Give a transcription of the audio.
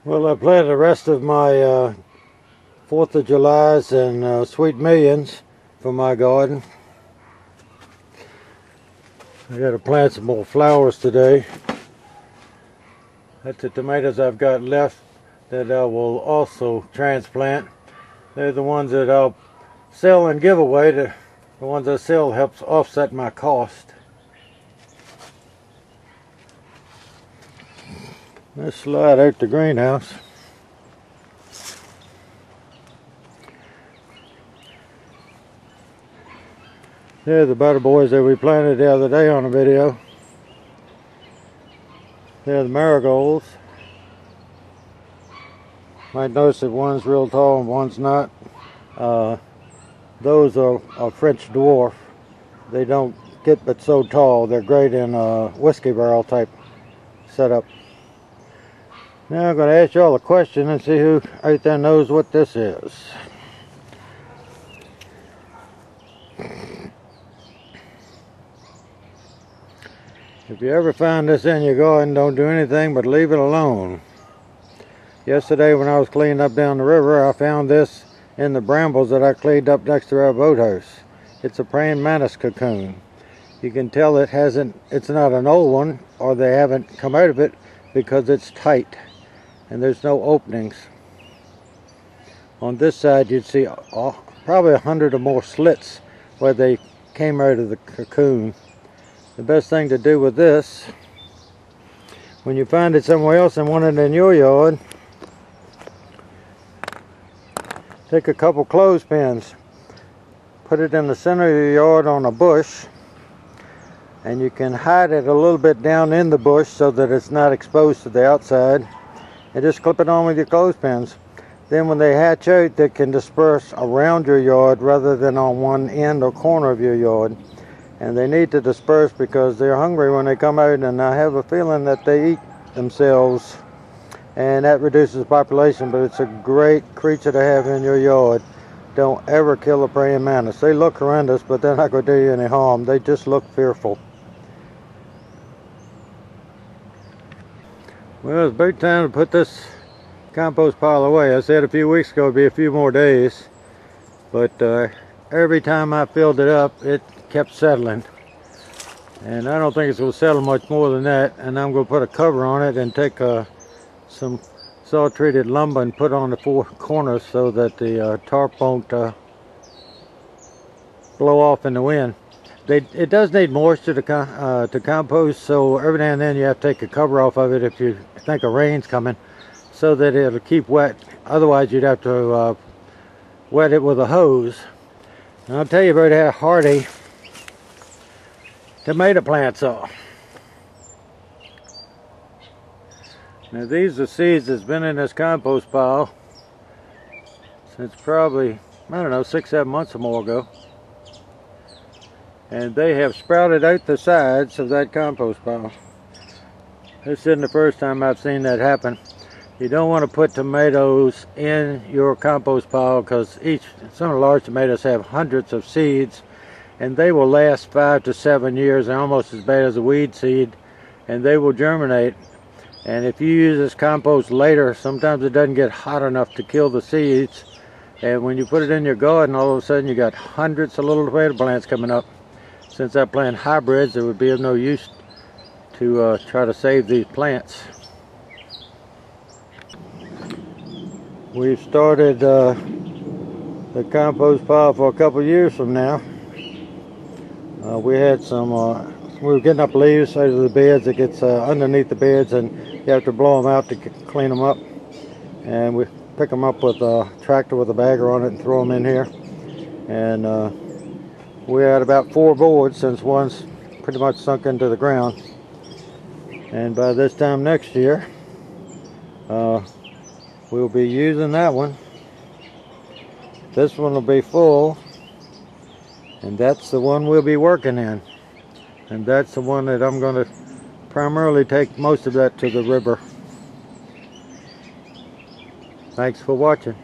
Well, I planted the rest of my 4th of Julys and Sweet Millions for my garden. I got to plant some more flowers today. That's the tomatoes I've got left that I will also transplant. They're the ones that I'll sell and give away. The ones I sell helps offset my cost. Let's slide out the greenhouse. There are the butter boys that we planted the other day on the video. There are the marigolds. Might notice that one's real tall and one's not. Those are a French dwarf. They don't get but so tall. They're great in a whiskey barrel type setup. Now I'm going to ask you all a question and see who out there knows what this is. If you ever find this in your garden, don't do anything but leave it alone. Yesterday when I was cleaning up down the river, I found this in the brambles that I cleaned up next to our boathouse. It's a praying mantis cocoon. You can tell it's not an old one, or they haven't come out of it, because it's tight and there's no openings. On this side you'd see probably 100 or more slits where they came out of the cocoon. The best thing to do with this, when you find it somewhere else and want it in your yard, take a couple clothespins, put it in the center of your yard on a bush, and you can hide it a little bit down in the bush so that it's not exposed to the outside, and just clip it on with your clothespins. Then when they hatch out, they can disperse around your yard rather than on one end or corner of your yard. And they need to disperse because they're hungry when they come out, and I have a feeling that they eat themselves, and that reduces population. But it's a great creature to have in your yard. Don't ever kill a praying mantis. They look horrendous, but they're not going to do you any harm. They just look fearful. Well, it's about time to put this compost pile away. I said a few weeks ago it'd be a few more days, but every time I filled it up, it kept settling, and I don't think it's going to settle much more than that. And I'm going to put a cover on it and take some salt treated lumber and put on the four corners so that the tarp won't blow off in the wind. It does need moisture to compost, so every now and then you have to take a cover off of it if you think a rain's coming, so that it'll keep wet. Otherwise you'd have to wet it with a hose. And I'll tell you about how hardy tomato plants are. Now these are seeds that's been in this compost pile since probably, I don't know, 6-7 months or more ago. And they have sprouted out the sides of that compost pile. This isn't the first time I've seen that happen. You don't want to put tomatoes in your compost pile because some of the large tomatoes have hundreds of seeds, and they will last 5 to 7 years. They're almost as bad as a weed seed, and they will germinate. And if you use this compost later, sometimes it doesn't get hot enough to kill the seeds, and when you put it in your garden, all of a sudden you got hundreds of little tomato plants coming up. Since I plant hybrids, it would be of no use to try to save these plants. We've started the compost pile for a couple years from now. We had some, we were getting up leaves out of the beds. It gets underneath the beds, and you have to blow them out to clean them up. And we pick them up with a tractor with a bagger on it and throw them in here. And we had about 4 boards, since one's pretty much sunk into the ground. And by this time next year, we'll be using that one. This one will be full, and that's the one we'll be working in. And that's the one that I'm going to primarily take most of that to the river. Thanks for watching.